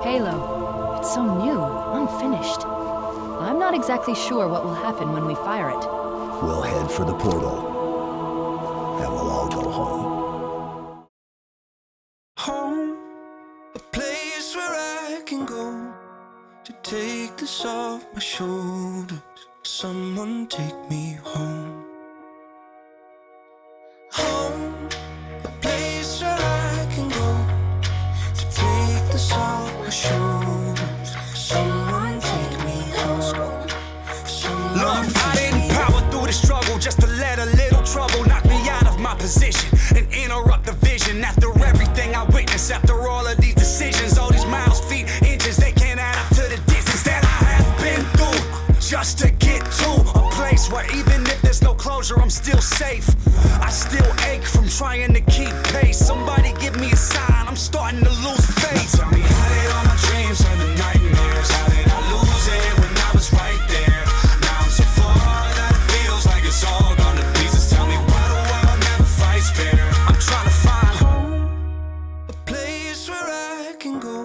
halo. It's so new, unfinished. I'm not exactly sure what will happen when we fire it. We'll head for the portal, and we'll all go home. Home, a place where I can go to take this off my shoulders. Someone take me home. Home, a place where I can go to take this off my shoulders. Someone take me home. Look, I didn't power through the struggle just to let a little trouble knock me out of my position and interrupt the vision. After everything I witnessed, after all of these decisions, all these miles, feet, inches, they can't add up to the distance that I have been through just to get to a place where even if there's no closure, I'm still safe. I still ache from trying to keep pace. Somebody give me a sign, I'm starting to lose faith. Tell me, how did all my dreams turn to nightmares? How did I lose it when I was right there? Now I'm so far that it feels like it's all gone to pieces. Tell me, why the world never fights fair? I'm trying to find home, a place where I can go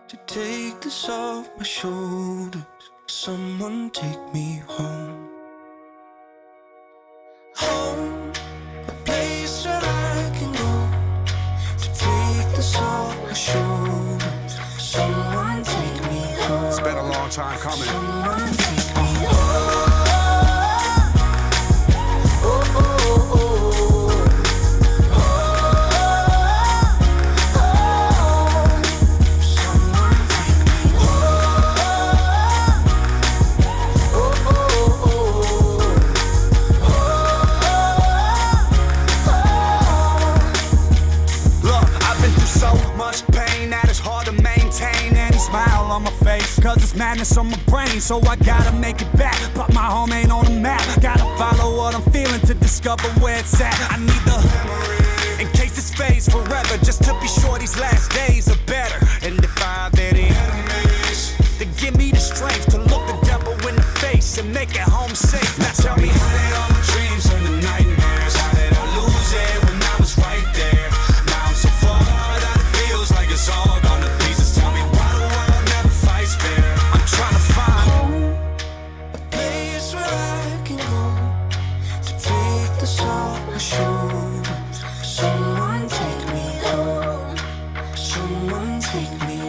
to take this off my shoulders. Someone take me home. Home, a place where I can go to take this off my shoulders. Someone take me home. It's been a long time coming. Someone take me home. Oh, oh, oh, oh. Smile on my face, cause it's madness on my brain. So I gotta make it back, but my home ain't on the map. Gotta follow what I'm feeling to discover where it's at. I need the memory, in case this fades forever, just to be sure these last days are better. And if I have any enemies, then give me the strength to look the devil in the face and make it home safe. Now tell me, how did all my dreams turn to nightmares? How did I lose it when I was right there? Now I'm so far that it feels like it's all gone to pieces. Tell me, why the world never fights fair? I'm trying to find home, a place where I can go to take this off my shoulders. Someone take me home. Someone take me.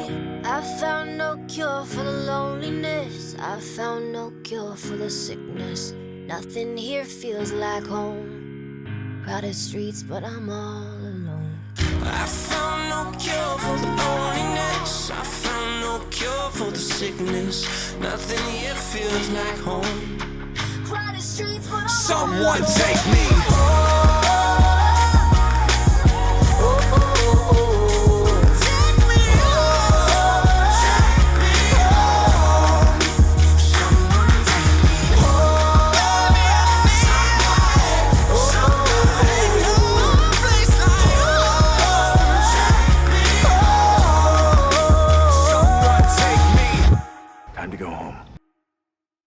I found no cure for the loneliness. I found no cure for the sickness. Nothing here feels like home. Crowded streets, but I'm all alone. I found no cure for the loneliness. I found no cure for the sickness. Nothing here feels like home. Crowded streets, but I'm Someone all alone. take me home.